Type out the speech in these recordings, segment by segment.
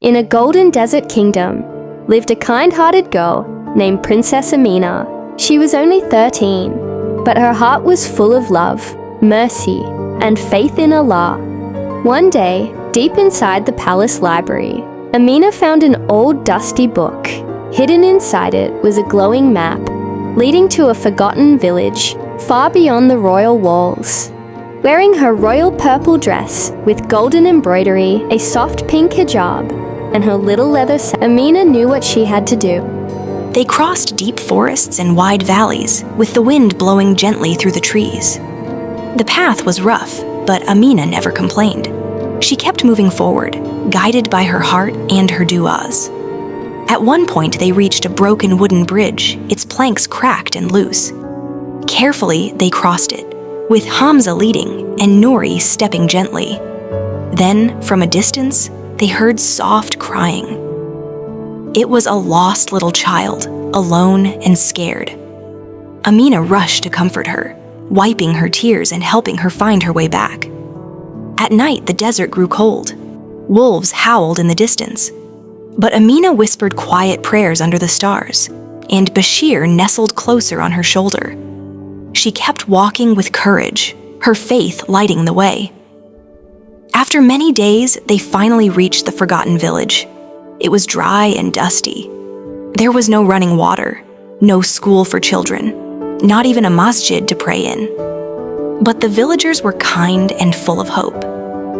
In a golden desert kingdom lived a kind-hearted girl named Princess Amina. She was only 13, but her heart was full of love, mercy, and faith in Allah. One day, deep inside the palace library, Amina found an old dusty book. Hidden inside it was a glowing map leading to a forgotten village far beyond the royal walls. Wearing her royal purple dress with golden embroidery, a soft pink hijab, and her little leather sack, Amina knew what she had to do. They crossed deep forests and wide valleys, with the wind blowing gently through the trees. The path was rough, but Amina never complained. She kept moving forward, guided by her heart and her du'as. At one point, they reached a broken wooden bridge, its planks cracked and loose. Carefully, they crossed it, with Hamza leading and Noori stepping gently. Then, from a distance, they heard soft crying. It was a lost little child, alone and scared. Amina rushed to comfort her, wiping her tears and helping her find her way back. At night, the desert grew cold. Wolves howled in the distance. But Amina whispered quiet prayers under the stars, and Basheer nestled closer on her shoulder. She kept walking with courage, her faith lighting the way. After many days, they finally reached the forgotten village. It was dry and dusty. There was no running water, no school for children, not even a masjid to pray in. But the villagers were kind and full of hope.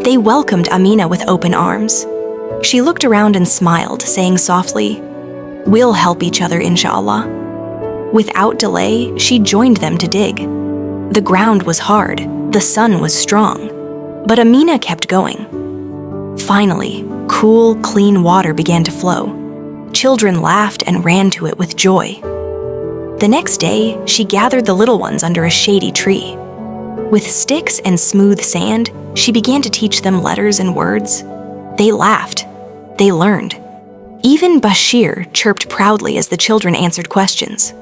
They welcomed Amina with open arms. She looked around and smiled, saying softly, "We'll help each other, inshaAllah." Without delay, she joined them to dig. The ground was hard, the sun was strong, but Amina kept going. Finally, cool, clean water began to flow. Children laughed and ran to it with joy. The next day, she gathered the little ones under a shady tree. With sticks and smooth sand, she began to teach them letters and words. They laughed. They learned. Even Basheer chirped proudly as the children answered questions.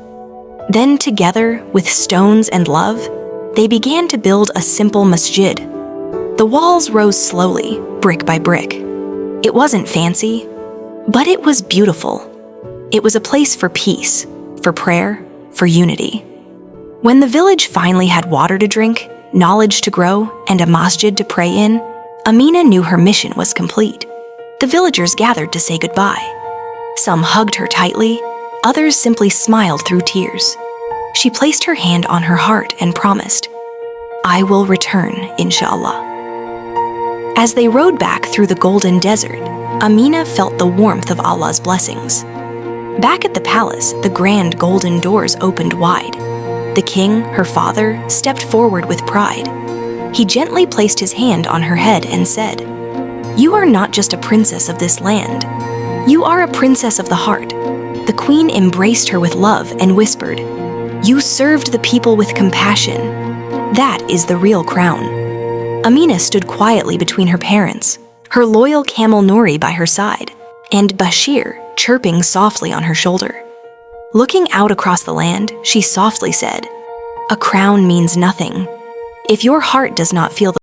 Then together, with stones and love, they began to build a simple masjid. The walls rose slowly, brick by brick. It wasn't fancy, but it was beautiful. It was a place for peace, for prayer, for unity. When the village finally had water to drink, knowledge to grow, and a masjid to pray in, Amina knew her mission was complete. The villagers gathered to say goodbye. Some hugged her tightly, others simply smiled through tears. She placed her hand on her heart and promised, "I will return, inshaAllah." As they rode back through the golden desert, Amina felt the warmth of Allah's blessings. Back at the palace, the grand golden doors opened wide. The king, her father, stepped forward with pride. He gently placed his hand on her head and said, "You are not just a princess of this land. You are a princess of the heart." The queen embraced her with love and whispered, "You served the people with compassion. That is the real crown." Amina stood quietly between her parents, her loyal camel Noori by her side, and Basheer chirping softly on her shoulder. Looking out across the land, she softly said, "A crown means nothing. If your heart does not feel the